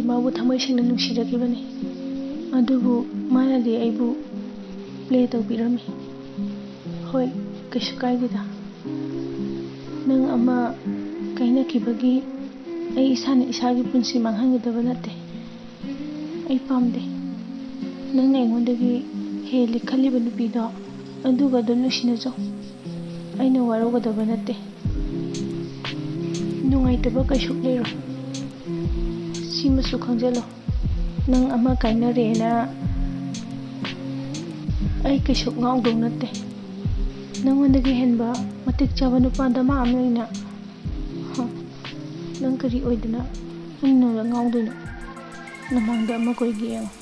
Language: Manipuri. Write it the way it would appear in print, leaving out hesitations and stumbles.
ꯃꯥꯕꯨ ꯊꯃꯣꯏ ꯁꯦꯡꯅ ꯅꯨꯡꯁꯤꯖꯈꯤꯕꯅꯤ ꯑꯗꯨꯕꯨ ꯃꯥꯅꯗꯤ ꯑꯩꯕꯨ ꯄ꯭ꯂꯦ ꯇꯧꯕꯤꯔꯝꯃꯤ ꯍꯣꯏ ꯀꯩꯁꯨ ꯀꯥꯏꯗꯦꯗ ꯅꯪ ꯑꯃ ꯀꯥꯏꯅꯈꯤꯕꯒꯤ ꯑꯩ ꯏꯁꯥꯅ ꯏꯁꯥꯒꯤ ꯄꯨꯟꯁꯤ ꯃꯥꯡꯍꯟꯒꯗꯕ ꯅꯠꯇꯦ ꯑꯩ ꯄꯥꯝꯗꯦ ꯅꯪꯅ ꯑꯩꯉꯣꯟꯗꯒꯤ ꯍꯦꯜꯂꯤ ꯈꯜꯂꯤꯕ ꯅꯨꯄꯤꯗꯣ ꯑꯗꯨꯒ ꯑꯗꯨꯝ ꯅꯨꯡꯁꯤꯅꯖꯧ ꯑꯩꯅ ꯋꯥꯔꯧꯒꯗꯕ ꯅꯠꯇꯦ ꯅꯨꯡꯉꯥꯏꯇꯕ ꯀꯩꯁꯨ ꯂꯩꯔꯣꯏ ꯁꯤꯃꯁꯨ ꯈꯪꯖꯜꯂꯣ ꯅꯪ ꯑꯃ ꯀꯥꯏꯅꯔꯦꯅ ꯑꯩ ꯀꯩꯁꯨ ꯉꯥꯎꯗꯧ ꯅꯠꯇꯦ ꯅꯪꯉꯣꯟꯗꯒꯤ ꯍꯦꯟꯕ ꯃꯇꯤꯛ ꯆꯥꯕ ꯅꯨꯄꯥꯗ ꯃꯥ ꯑꯃ ꯂꯩꯅ ꯅꯪ ꯀꯔꯤ ꯑꯣꯏꯗꯅ ꯑꯩꯅ ꯉꯥꯎꯗꯣꯏꯅꯣ ꯅꯃꯥꯡꯗ ꯑꯃ ꯀꯣꯏꯒꯦ ꯌꯦꯡꯉꯣ